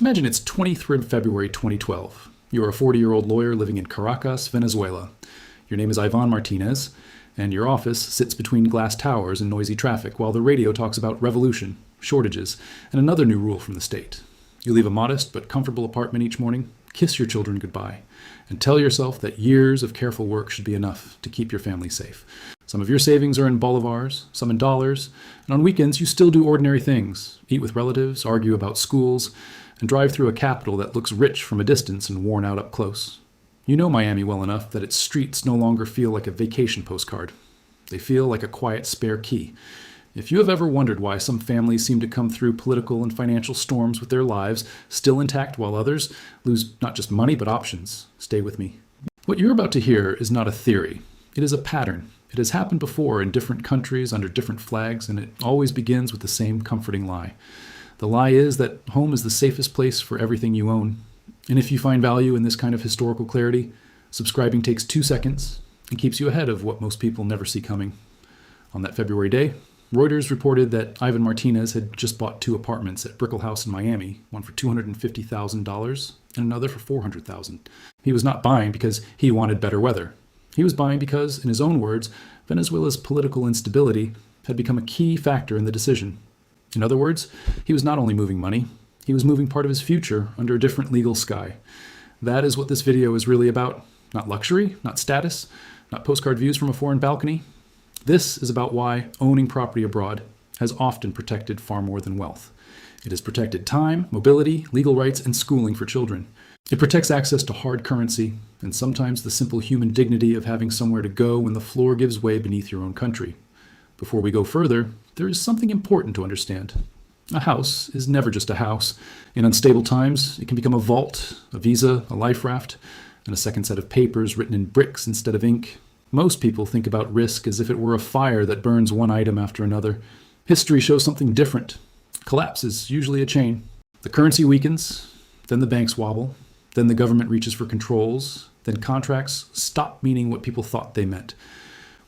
Imagine it's 23rd February 2012. You're a 40-year-old lawyer living in Caracas, Venezuela. Your name is Ivan Martinez, and your office sits between glass towers and noisy traffic while the radio talks about revolution, shortages, and another new rule from the state. You leave a modest but comfortable apartment each morning, kiss your children goodbye, and tell yourself that years of careful work should be enough to keep your family safe. Some of your savings are in bolivars, some in dollars, and on weekends you still do ordinary things, eat with relatives, argue about schools, and drive through a capital that looks rich from a distance and worn out up close. You know Miami well enough that its streets no longer feel like a vacation postcard. They feel like a quiet spare key. If you have ever wondered why some families seem to come through political and financial storms with their lives still intact while others lose not just money but options, stay with me. What you're about to hear is not a theory. It is a pattern. It has happened before in different countries under different flags, and it always begins with the same comforting lie. The lie is that home is the safest place for everything you own. And if you find value in this kind of historical clarity, subscribing takes 2 seconds and keeps you ahead of what most people never see coming. On that February day, Reuters reported that Ivan Martinez had just bought 2 apartments at Brickell House in Miami, one for $250,000 and another for $400,000. He was not buying because he wanted better weather. He was buying because, in his own words, Venezuela's political instability had become a key factor in the decision. In other words, he was not only moving money, he was moving part of his future under a different legal sky. That is what this video is really about. Not luxury, not status, not postcard views from a foreign balcony. This is about why owning property abroad has often protected far more than wealth. It has protected time, mobility, legal rights, and schooling for children. It protects access to hard currency, and sometimes the simple human dignity of having somewhere to go when the floor gives way beneath your own country. Before we go further, there is something important to understand. A house is never just a house. In unstable times, it can become a vault, a visa, a life raft, and a second set of papers written in bricks instead of ink. Most people think about risk as if it were a fire that burns one item after another. History shows something different. Collapse is usually a chain. The currency weakens, then the banks wobble, then the government reaches for controls, then contracts stop meaning what people thought they meant.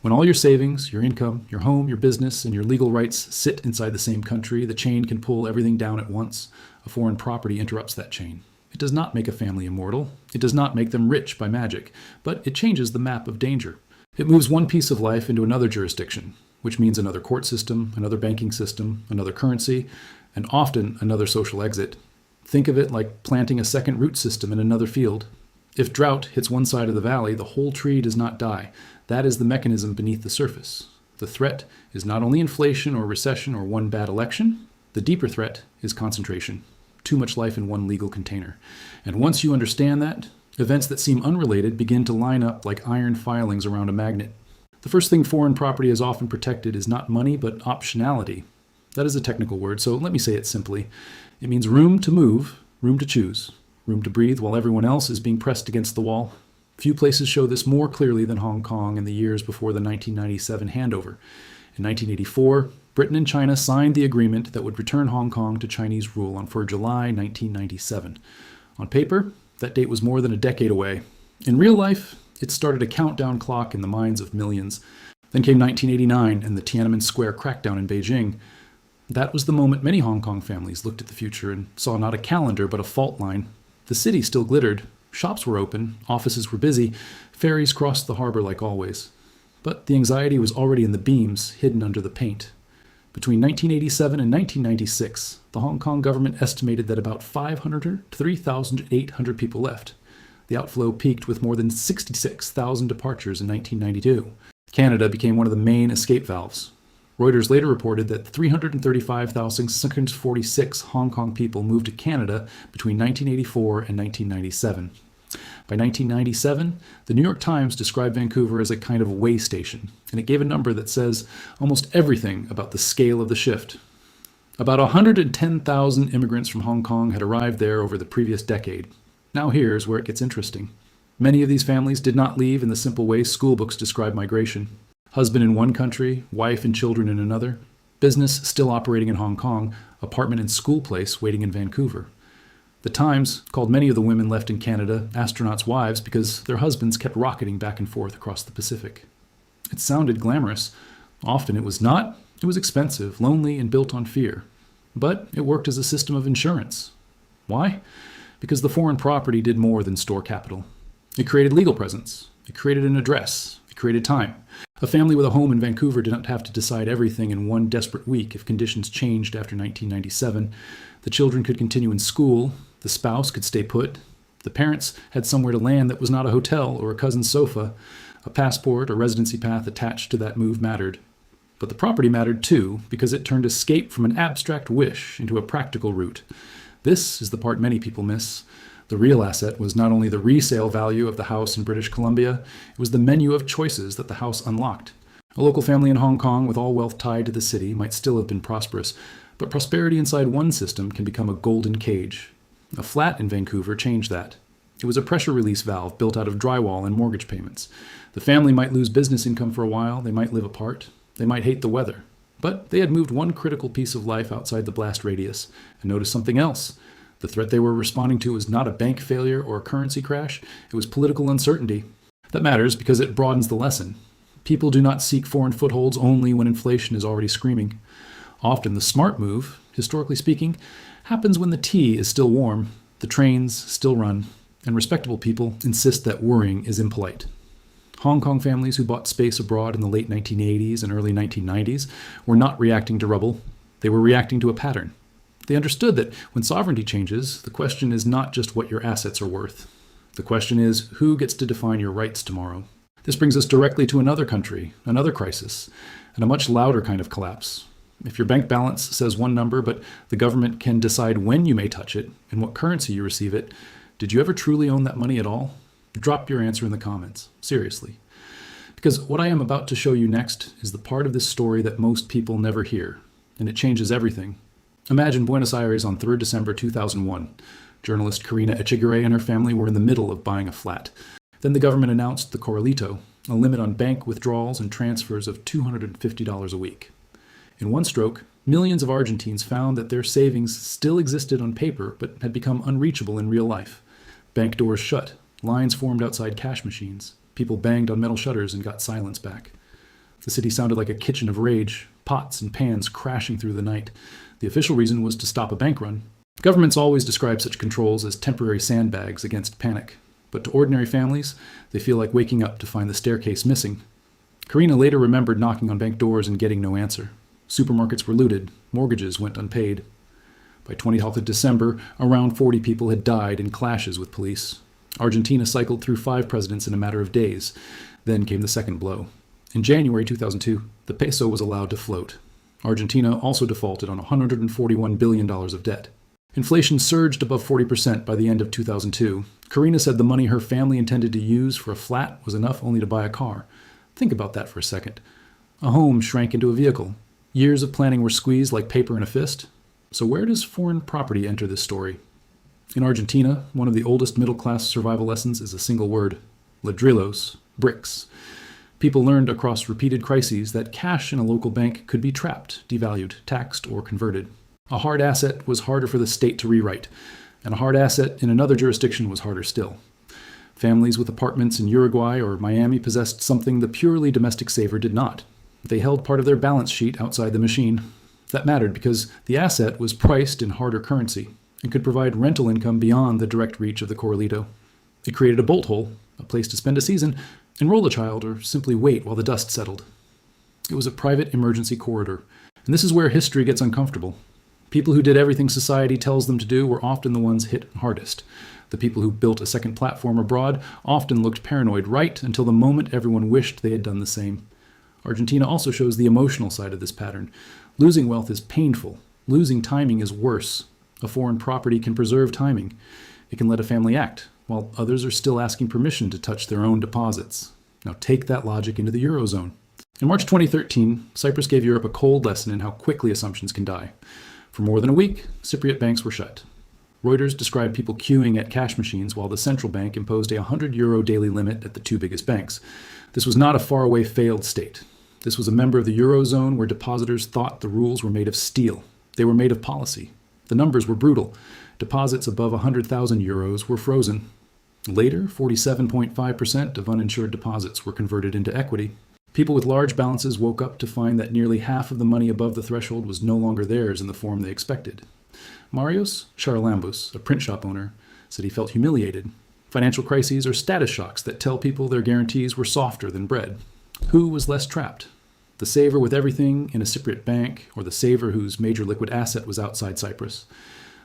When all your savings, your income, your home, your business, and your legal rights sit inside the same country, the chain can pull everything down at once. A foreign property interrupts that chain. It does not make a family immortal. It does not make them rich by magic, but it changes the map of danger. It moves one piece of life into another jurisdiction, which means another court system, another banking system, another currency, and often another social exit. Think of it like planting a second root system in another field. If drought hits one side of the valley, the whole tree does not die. That is the mechanism beneath the surface. The threat is not only inflation or recession or one bad election. The deeper threat is concentration. Too much life in one legal container. And once you understand that, events that seem unrelated begin to line up like iron filings around a magnet. The first thing foreign property has often protected is not money, but optionality. That is a technical word, so let me say it simply. It means room to move, room to choose, room to breathe while everyone else is being pressed against the wall. Few places show this more clearly than Hong Kong in the years before the 1997 handover. In 1984, Britain and China signed the agreement that would return Hong Kong to Chinese rule on July 1997. On paper, that date was more than a decade away. In real life, it started a countdown clock in the minds of millions. Then came 1989 and the Tiananmen Square crackdown in Beijing. That was the moment many Hong Kong families looked at the future and saw not a calendar but a fault line. The city still glittered. Shops were open, offices were busy, ferries crossed the harbor like always. But the anxiety was already in the beams, hidden under the paint. Between 1987 and 1996, the Hong Kong government estimated that about 500 to 3,800 people left. The outflow peaked with more than 66,000 departures in 1992. Canada became one of the main escape valves. Reuters later reported that 335,646 Hong Kong people moved to Canada between 1984 and 1997. By 1997, the New York Times described Vancouver as a kind of way station, and it gave a number that says almost everything about the scale of the shift. About 110,000 immigrants from Hong Kong had arrived there over the previous decade. Now here's where it gets interesting. Many of these families did not leave in the simple way school books describe migration. Husband in one country, wife and children in another, business still operating in Hong Kong, apartment and school place waiting in Vancouver. The Times called many of the women left in Canada astronauts' wives because their husbands kept rocketing back and forth across the Pacific. It sounded glamorous. Often it was not. It was expensive, lonely, and built on fear. But it worked as a system of insurance. Why? Because the foreign property did more than store capital. It created legal presence. It created an address. It created time. A family with a home in Vancouver did not have to decide everything in one desperate week if conditions changed after 1997. The children could continue in school. The spouse could stay put. The parents had somewhere to land that was not a hotel or a cousin's sofa. A passport or residency path attached to that move mattered. But the property mattered too, because it turned escape from an abstract wish into a practical route. This is the part many people miss. The real asset was not only the resale value of the house in British Columbia, it was the menu of choices that the house unlocked. A local family in Hong Kong with all wealth tied to the city might still have been prosperous, but prosperity inside one system can become a golden cage. A flat in Vancouver changed that. It was a pressure release valve built out of drywall and mortgage payments. The family might lose business income for a while, they might live apart, they might hate the weather. But they had moved one critical piece of life outside the blast radius and noticed something else. The threat they were responding to was not a bank failure or a currency crash, it was political uncertainty. That matters because it broadens the lesson. People do not seek foreign footholds only when inflation is already screaming. Often the smart move, historically speaking, happens when the tea is still warm, the trains still run, and respectable people insist that worrying is impolite. Hong Kong families who bought space abroad in the late 1980s and early 1990s were not reacting to rubble, they were reacting to a pattern. They understood that when sovereignty changes, the question is not just what your assets are worth. The question is who gets to define your rights tomorrow. This brings us directly to another country, another crisis, and a much louder kind of collapse. If your bank balance says one number, but the government can decide when you may touch it and what currency you receive it, did you ever truly own that money at all? Drop your answer in the comments. Seriously. Because what I am about to show you next is the part of this story that most people never hear, and it changes everything. Imagine Buenos Aires on 3rd December 2001. Journalist Karina Echegaray and her family were in the middle of buying a flat. Then the government announced the corralito, a limit on bank withdrawals and transfers of $250 a week. In one stroke, millions of Argentines found that their savings still existed on paper but had become unreachable in real life. Bank doors shut, lines formed outside cash machines, people banged on metal shutters and got silence back. The city sounded like a kitchen of rage, pots and pans crashing through the night. The official reason was to stop a bank run. Governments always describe such controls as temporary sandbags against panic, but to ordinary families, they feel like waking up to find the staircase missing. Karina later remembered knocking on bank doors and getting no answer. Supermarkets were looted, mortgages went unpaid. By 20th of December, around 40 people had died in clashes with police. Argentina cycled through 5 presidents in a matter of days. Then came the second blow. In January 2002, the peso was allowed to float. Argentina also defaulted on $141 billion of debt. Inflation surged above 40% by the end of 2002. Karina said the money her family intended to use for a flat was enough only to buy a car. Think about that for a second. A home shrank into a vehicle. Years of planning were squeezed like paper in a fist. So where does foreign property enter this story? In Argentina, one of the oldest middle-class survival lessons is a single word: ladrillos, bricks. People learned across repeated crises that cash in a local bank could be trapped, devalued, taxed, or converted. A hard asset was harder for the state to rewrite, and a hard asset in another jurisdiction was harder still. Families with apartments in Uruguay or Miami possessed something the purely domestic saver did not. They held part of their balance sheet outside the machine. That mattered because the asset was priced in harder currency and could provide rental income beyond the direct reach of the corralito. It created a bolt hole, a place to spend a season, enroll a child, or simply wait while the dust settled. It was a private emergency corridor, and this is where history gets uncomfortable. People who did everything society tells them to do were often the ones hit hardest. The people who built a second platform abroad often looked paranoid right until the moment everyone wished they had done the same. Argentina also shows the emotional side of this pattern. Losing wealth is painful. Losing timing is worse. A foreign property can preserve timing. It can let a family act, while others are still asking permission to touch their own deposits. Now take that logic into the Eurozone. In March 2013, Cyprus gave Europe a cold lesson in how quickly assumptions can die. For more than a week, Cypriot banks were shut. Reuters described people queuing at cash machines while the central bank imposed a €100 daily limit at the 2 biggest banks. This was not a faraway failed state. This was a member of the Eurozone where depositors thought the rules were made of steel. They were made of policy. The numbers were brutal. Deposits above €100,000 were frozen. Later, 47.5% of uninsured deposits were converted into equity. People with large balances woke up to find that nearly half of the money above the threshold was no longer theirs in the form they expected. Marios Charalambous, a print shop owner, said he felt humiliated. Financial crises are status shocks that tell people their guarantees were softer than bread. Who was less trapped? The saver with everything in a Cypriot bank, or the saver whose major liquid asset was outside Cyprus?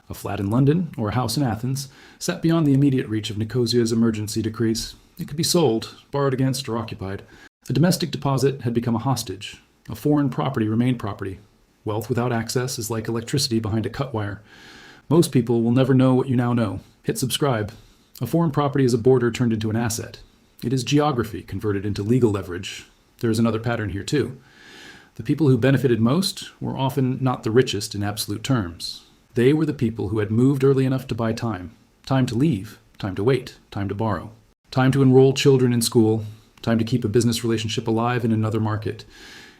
A flat in London or a house in Athens sat beyond the immediate reach of Nicosia's emergency decrees. It could be sold, borrowed against, or occupied. A domestic deposit had become a hostage. A foreign property remained property. Wealth without access is like electricity behind a cut wire. Most people will never know what you now know. Hit subscribe. A foreign property is a border turned into an asset. It is geography converted into legal leverage. There is another pattern here too. The people who benefited most were often not the richest in absolute terms. They were the people who had moved early enough to buy time. Time to leave, time to wait, time to borrow. Time to enroll children in school, time to keep a business relationship alive in another market.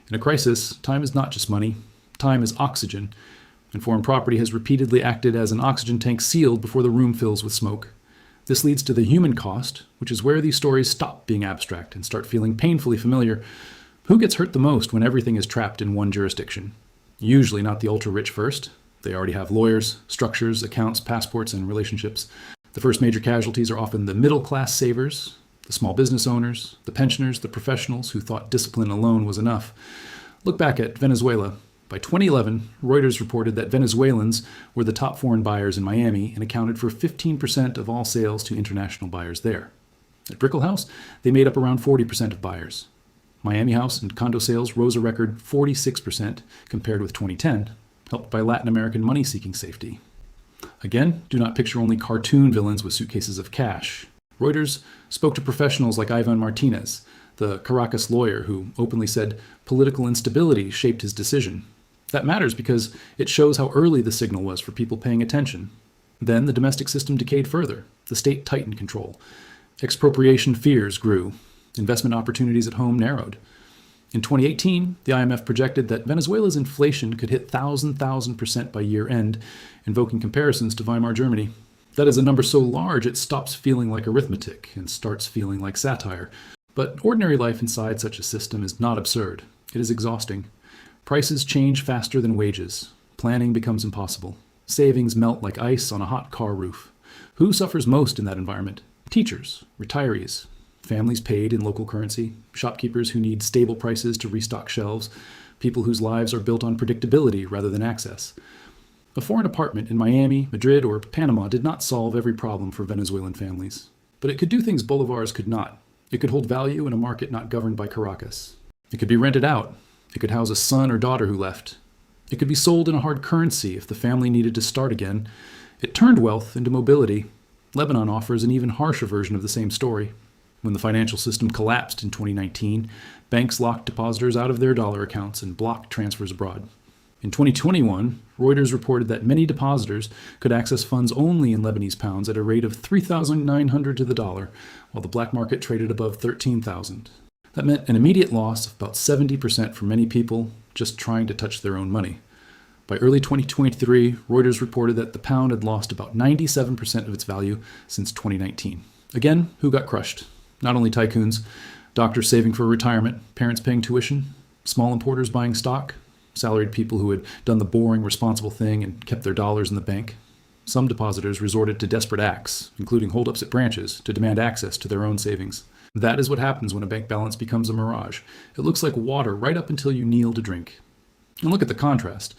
In a crisis, time is not just money. Time is oxygen. And foreign property has repeatedly acted as an oxygen tank sealed before the room fills with smoke. This leads to the human cost, which is where these stories stop being abstract and start feeling painfully familiar. Who gets hurt the most when everything is trapped in one jurisdiction? Usually not the ultra-rich first. They already have lawyers, structures, accounts, passports, and relationships. The first major casualties are often the middle-class savers, the small business owners, the pensioners, the professionals who thought discipline alone was enough. Look back at Venezuela. By 2011, Reuters reported that Venezuelans were the top foreign buyers in Miami and accounted for 15% of all sales to international buyers there. At Brickell House, they made up around 40% of buyers. Miami house and condo sales rose a record 46% compared with 2010, helped by Latin American money-seeking safety. Again, do not picture only cartoon villains with suitcases of cash. Reuters spoke to professionals like Ivan Martinez, the Caracas lawyer who openly said political instability shaped his decision. That matters because it shows how early the signal was for people paying attention. Then the domestic system decayed further. The state tightened control. Expropriation fears grew. Investment opportunities at home narrowed. In 2018, the IMF projected that Venezuela's inflation could hit 1,000% by year end, invoking comparisons to Weimar Germany. That is a number so large it stops feeling like arithmetic and starts feeling like satire. But ordinary life inside such a system is not absurd. It is exhausting. Prices change faster than wages. Planning becomes impossible. Savings melt like ice on a hot car roof. Who suffers most in that environment? Teachers, retirees, families paid in local currency, shopkeepers who need stable prices to restock shelves, people whose lives are built on predictability rather than access. A foreign apartment in Miami, Madrid, or Panama did not solve every problem for Venezuelan families. But it could do things bolivars could not. It could hold value in a market not governed by Caracas. It could be rented out. It could house a son or daughter who left. It could be sold in a hard currency if the family needed to start again. It turned wealth into mobility. Lebanon offers an even harsher version of the same story. When the financial system collapsed in 2019, banks locked depositors out of their dollar accounts and blocked transfers abroad. In 2021, Reuters reported that many depositors could access funds only in Lebanese pounds at a rate of 3,900 to the dollar, while the black market traded above 13,000. That meant an immediate loss of about 70% for many people just trying to touch their own money. By early 2023, Reuters reported that the pound had lost about 97% of its value since 2019. Again, who got crushed? Not only tycoons, doctors saving for retirement, parents paying tuition, small importers buying stock, salaried people who had done the boring, responsible thing and kept their dollars in the bank. Some depositors resorted to desperate acts, including holdups at branches, to demand access to their own savings. That is what happens when a bank balance becomes a mirage. It looks like water right up until you kneel to drink. And look at the contrast.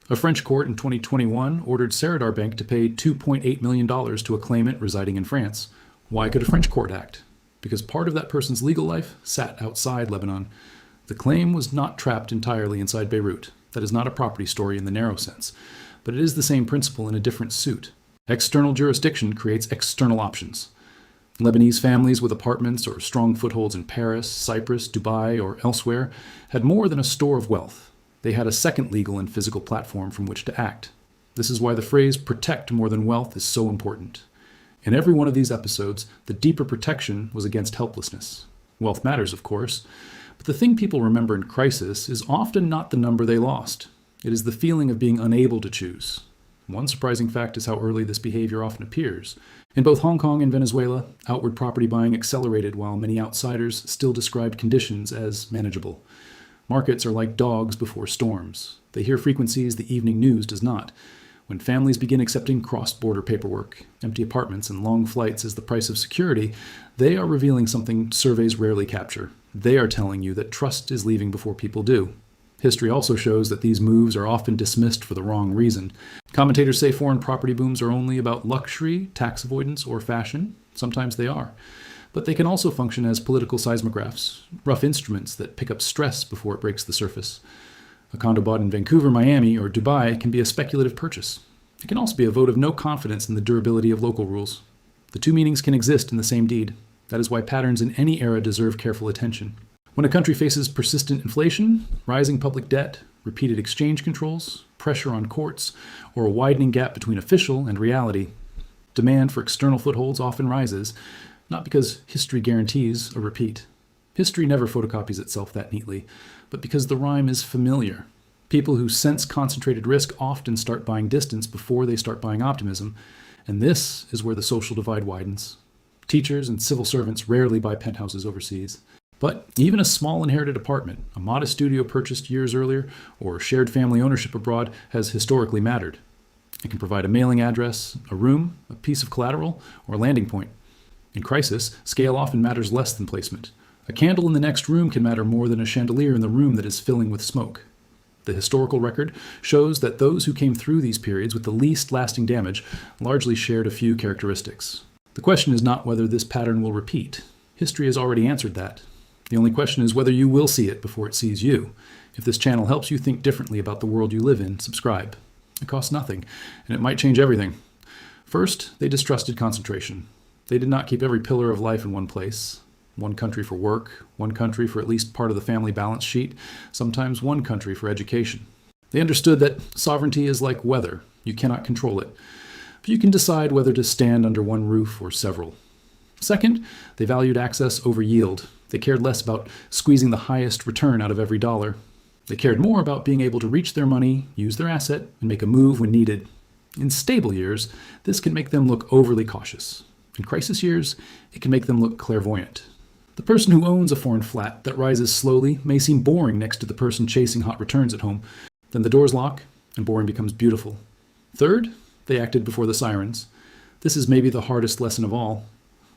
A French court in 2021 ordered Seridar Bank to pay $2.8 million to a claimant residing in France. Why could a French court act? Because part of that person's legal life sat outside Lebanon. The claim was not trapped entirely inside Beirut. That is not a property story in the narrow sense. But it is the same principle in a different suit. External jurisdiction creates external options. Lebanese families with apartments or strong footholds in Paris, Cyprus, Dubai, or elsewhere had more than a store of wealth. They had a second legal and physical platform from which to act. This is why the phrase protect more than wealth is so important. In every one of these episodes, the deeper protection was against helplessness. Wealth matters, of course, but the thing people remember in crisis is often not the number they lost. It is the feeling of being unable to choose. One surprising fact is how early this behavior often appears. In both Hong Kong and Venezuela, outward property buying accelerated while many outsiders still described conditions as manageable. Markets are like dogs before storms. They hear frequencies the evening news does not. When families begin accepting cross-border paperwork, empty apartments, and long flights as the price of security, they are revealing something surveys rarely capture. They are telling you that trust is leaving before people do. History also shows that these moves are often dismissed for the wrong reason. Commentators say foreign property booms are only about luxury, tax avoidance, or fashion. Sometimes they are. But they can also function as political seismographs, rough instruments that pick up stress before it breaks the surface. A condo bought in Vancouver, Miami, or Dubai can be a speculative purchase. It can also be a vote of no confidence in the durability of local rules. The two meanings can exist in the same deed. That is why patterns in any era deserve careful attention. When a country faces persistent inflation, rising public debt, repeated exchange controls, pressure on courts, or a widening gap between official and reality, demand for external footholds often rises, not because history guarantees a repeat. History never photocopies itself that neatly, but because the rhyme is familiar. People who sense concentrated risk often start buying distance before they start buying optimism, and this is where the social divide widens. Teachers and civil servants rarely buy penthouses overseas. But even a small inherited apartment, a modest studio purchased years earlier, or shared family ownership abroad has historically mattered. It can provide a mailing address, a room, a piece of collateral, or a landing point. In crisis, scale often matters less than placement. A candle in the next room can matter more than a chandelier in the room that is filling with smoke. The historical record shows that those who came through these periods with the least lasting damage largely shared a few characteristics. The question is not whether this pattern will repeat. History has already answered that. The only question is whether you will see it before it sees you. If this channel helps you think differently about the world you live in, subscribe. It costs nothing, and it might change everything. First, they distrusted concentration. They did not keep every pillar of life in one place. One country for work, one country for at least part of the family balance sheet, sometimes one country for education. They understood that sovereignty is like weather. You cannot control it, but you can decide whether to stand under one roof or several. Second, they valued access over yield. They cared less about squeezing the highest return out of every dollar. They cared more about being able to reach their money, use their asset, and make a move when needed. In stable years, this can make them look overly cautious. In crisis years, it can make them look clairvoyant. The person who owns a foreign flat that rises slowly may seem boring next to the person chasing hot returns at home. Then the doors lock, and boring becomes beautiful. Third, they acted before the sirens. This is maybe the hardest lesson of all.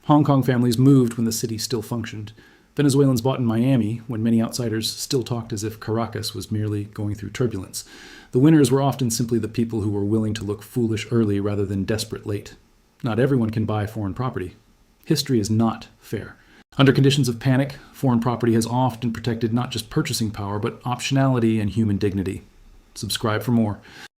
Hong Kong families moved when the city still functioned. Venezuelans bought in Miami when many outsiders still talked as if Caracas was merely going through turbulence. The winners were often simply the people who were willing to look foolish early rather than desperate late. Not everyone can buy foreign property. History is not fair. Under conditions of panic, foreign property has often protected not just purchasing power, but optionality and human dignity. Subscribe for more.